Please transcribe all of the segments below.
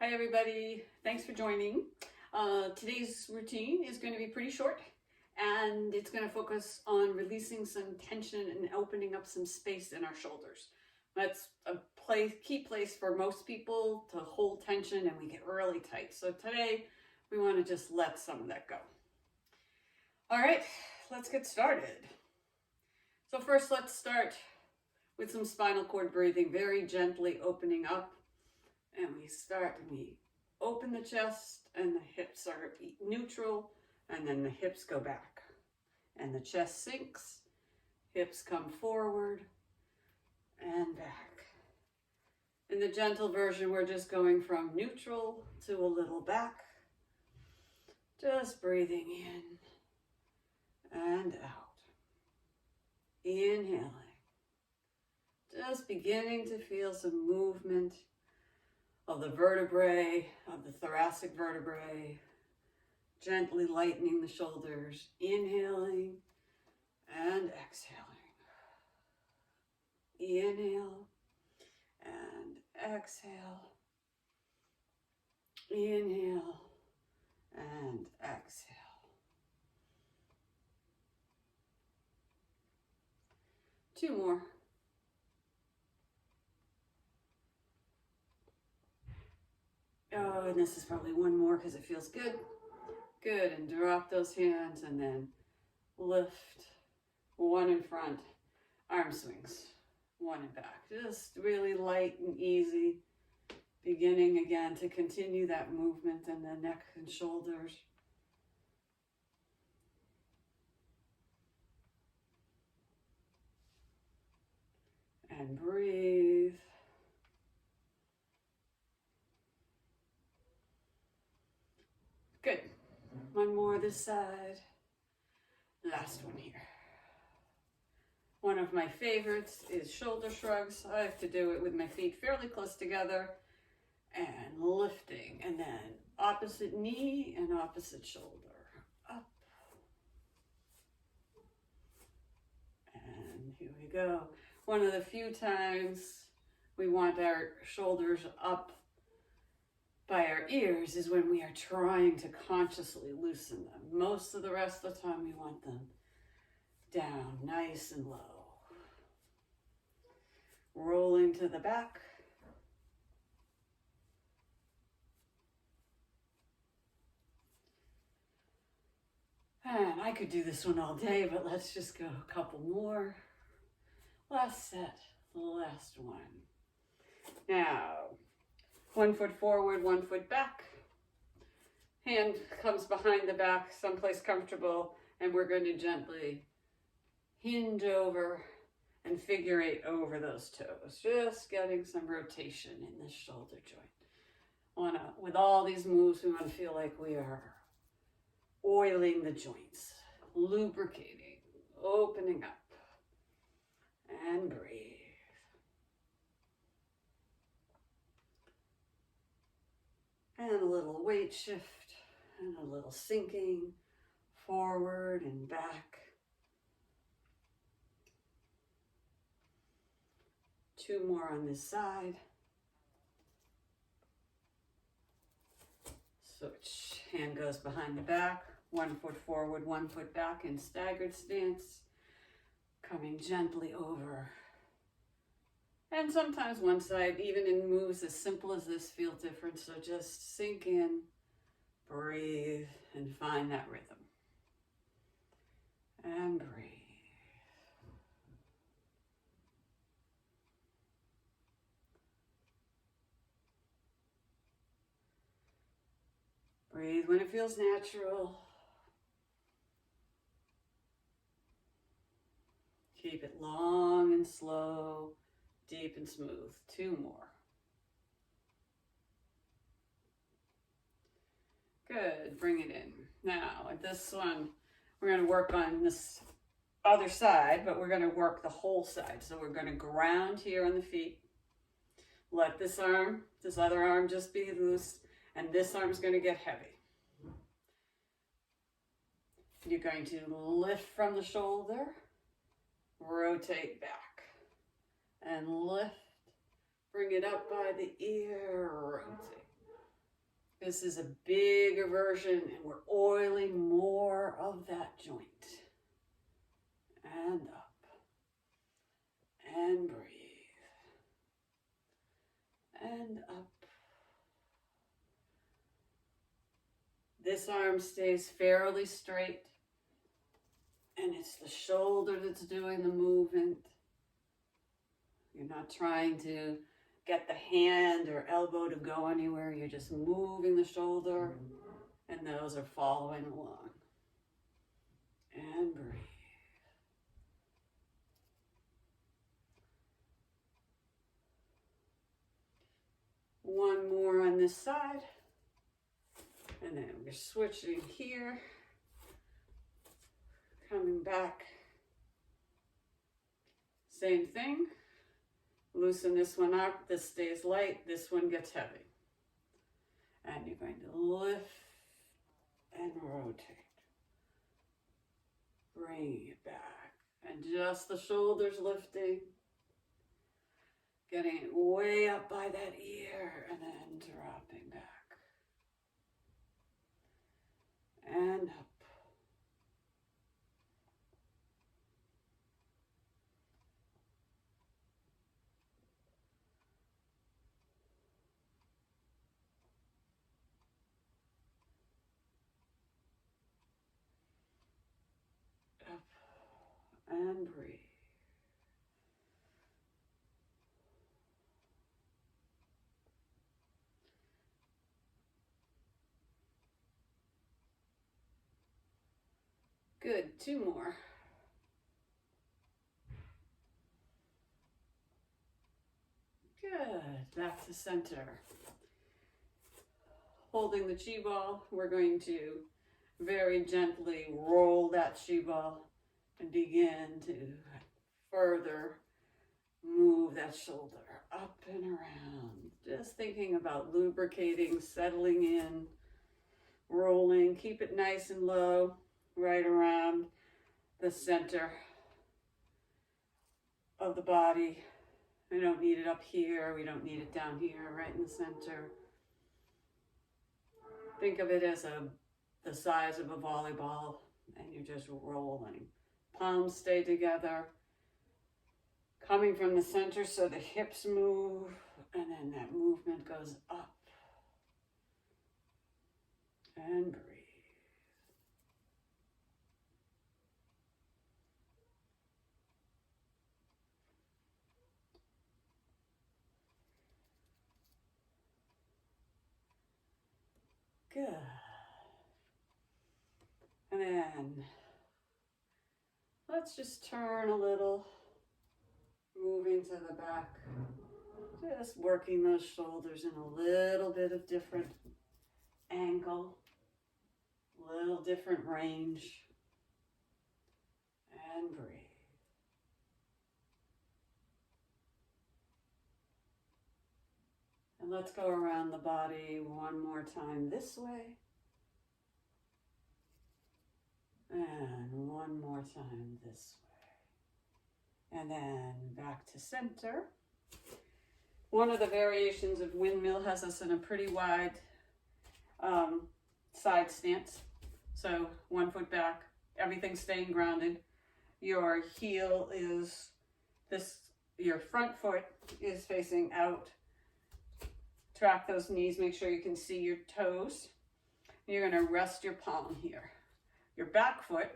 Hi everybody, thanks for joining. Today's routine is going to be pretty short and it's going to focus on releasing some tension and opening up some space in our shoulders. That's a key place for most people to hold tension and we get really tight. So today we want to just let some of that go. All right, let's get started. So first let's start with some spinal cord breathing, very gently opening up. And we open the chest and the hips are neutral and then the hips go back. And the chest sinks, hips come forward and back. In the gentle version, we're just going from neutral to a little back. Just breathing in and out. Inhaling. Just beginning to feel some movement of the vertebrae, of the thoracic vertebrae, gently lightening the shoulders, inhaling and exhaling. Inhale and exhale. Inhale and exhale. Two more. Oh, and this is probably one more because it feels good. Good, and drop those hands and then lift. One in front, arm swings. One in back. Just really light and easy. Beginning again to continue that movement in the neck and shoulders. And breathe. Good. One more this side. Last one here. One of my favorites is shoulder shrugs. I like to do it with my feet fairly close together and lifting, and then opposite knee and opposite shoulder. Up. And here we go. One of the few times we want our shoulders up by our ears is when we are trying to consciously loosen them. Most of the rest of the time we want them down, nice and low. Rolling to the back. And I could do this one all day, but let's just go a couple more. Last set, last one. Now, 1 foot forward, 1 foot back. Hand comes behind the back, someplace comfortable, and we're going to gently hinge over and figure eight over those toes. Just getting some rotation in the shoulder joint. With all these moves, we want to feel like we are oiling the joints, lubricating, opening up, and breathe. And a little weight shift, and a little sinking forward and back. Two more on this side. Switch, hand goes behind the back, 1 foot forward, 1 foot back in staggered stance, coming gently over. And sometimes one side, even in moves as simple as this, feel different. So just sink in, breathe, and find that rhythm. And breathe. Breathe when it feels natural. Keep it long and slow, deep and smooth. Two more. Good, bring it in. Now, at this one, we're going to work on this other side, but we're going to work the whole side. So we're going to ground here on the feet. Let this other arm just be loose, and this arm's going to get heavy. You're going to lift from the shoulder, rotate back, and lift, bring it up by the ear, rotate. This is a bigger version, and we're oiling more of that joint. And up. And breathe. And up. This arm stays fairly straight, and it's the shoulder that's doing the movement. You're not trying to get the hand or elbow to go anywhere. You're just moving the shoulder, and those are following along. And breathe. One more on this side. And then we're switching here. Coming back. Same thing. Loosen this one up. This stays light. This one gets heavy. And you're going to lift and rotate. Bring it back. And just the shoulders lifting. Getting it way up by that ear and then dropping back. And up. Up and breathe. Good, 2 more. Good, back to center. Holding the chi ball, we're going to very gently roll that chi ball and begin to further move that shoulder up and around. Just thinking about lubricating, settling in, rolling. Keep it nice and low, right around the center of the body. We don't need it up here. We don't need it down here, right in the center. Think of it as the size of a volleyball, and you're just rolling. Palms stay together. Coming from the center so the hips move, and then that movement goes up. And breathe. Good. And then let's just turn a little, moving to the back. Just working those shoulders in a little bit of different angle, a little different range. And breathe. And let's go around the body one more time this way. And one more time this way. And then back to center. One of the variations of windmill has us in a pretty wide side stance. So 1 foot back, everything staying grounded. Your heel is your front foot is facing out. Track those knees, make sure you can see your toes. You're going to rest your palm here. Your back foot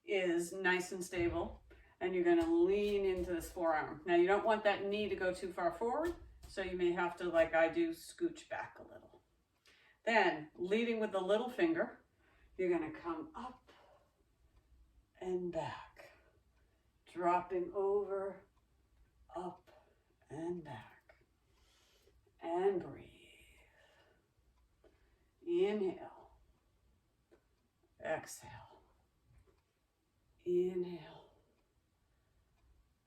is nice and stable, and you're going to lean into this forearm. Now, you don't want that knee to go too far forward, so you may have to, like I do, scooch back a little. Then, leading with the little finger, you're going to come up and back, dropping over, up and back. And breathe. Inhale. Exhale. Inhale.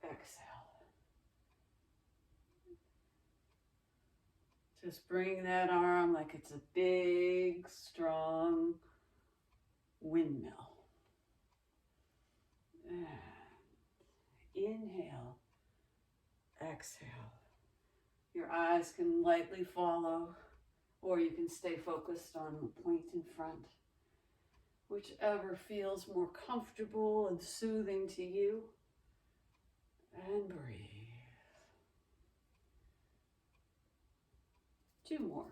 Exhale. Just bring that arm like it's a big, strong windmill. And inhale. Exhale. Your eyes can lightly follow or you can stay focused on the point in front. Whichever feels more comfortable and soothing to you. And breathe. 2 more.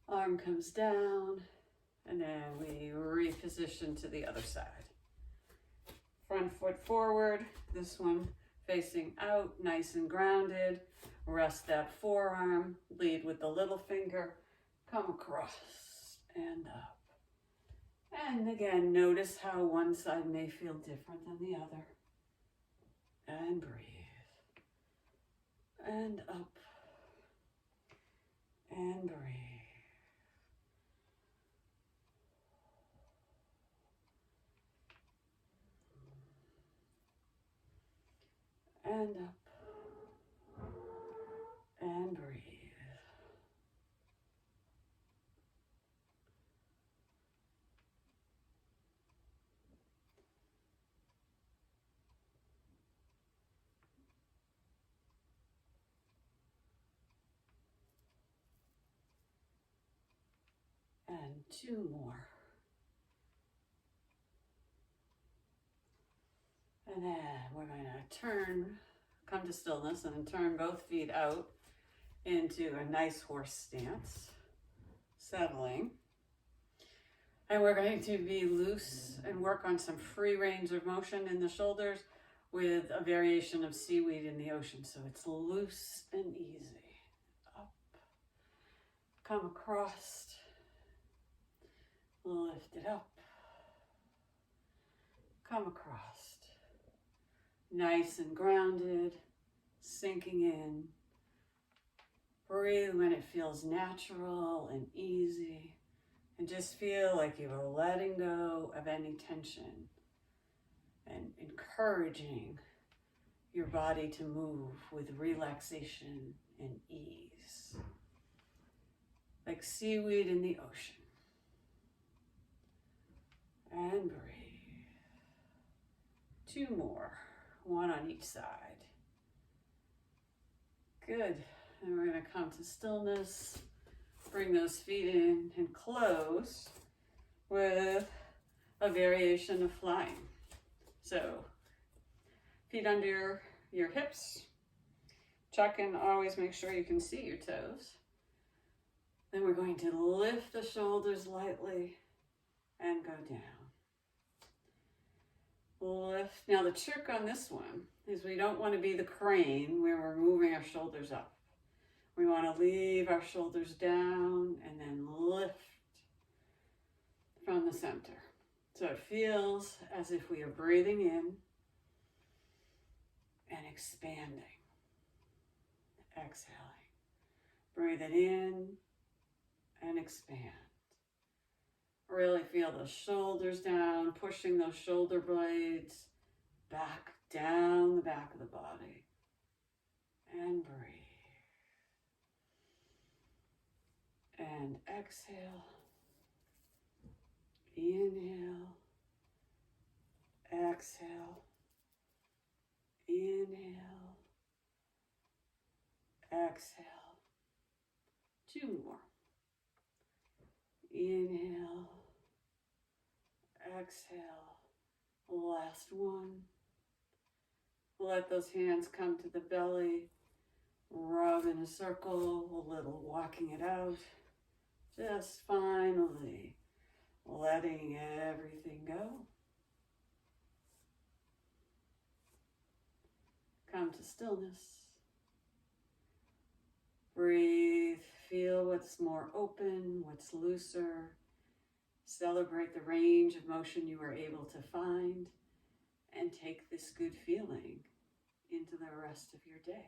Arm comes down, and then we reposition to the other side. Front foot forward, this one facing out, nice and grounded. Rest that forearm, lead with the little finger, come across and up. And again, notice how one side may feel different than the other. And breathe. And up. And breathe. And up. And breathe. And 2 more. And then we're going to come to stillness and then turn both feet out into a nice horse stance, settling. And we're going to be loose and work on some free range of motion in the shoulders with a variation of seaweed in the ocean. So it's loose and easy. Up, come across, lift it up, come across. Nice and grounded, sinking in. Breathe when it feels natural and easy. And just feel like you are letting go of any tension and encouraging your body to move with relaxation and ease. Like seaweed in the ocean. And breathe. 2 more. 1 on each side. Good. And we're going to come to stillness. Bring those feet in and close with a variation of flying. So feet under your hips. Check and always make sure you can see your toes. Then we're going to lift the shoulders lightly and go down. Lift. Now the trick on this one is we don't want to be the crane where we're moving our shoulders up. We want to leave our shoulders down and then lift from the center. So it feels as if we are breathing in and expanding. Exhaling. Breathe it in and expand. Really feel the shoulders down, pushing those shoulder blades back down the back of the body. And breathe. And exhale. Inhale. Exhale. Inhale. Exhale. 2 more. Inhale. Exhale. Last one. Let those hands come to the belly. Rub in a circle, a little walking it out. Just finally letting everything go. Come to stillness. Breathe. Feel what's more open, what's looser. Celebrate the range of motion you were able to find, and take this good feeling into the rest of your day.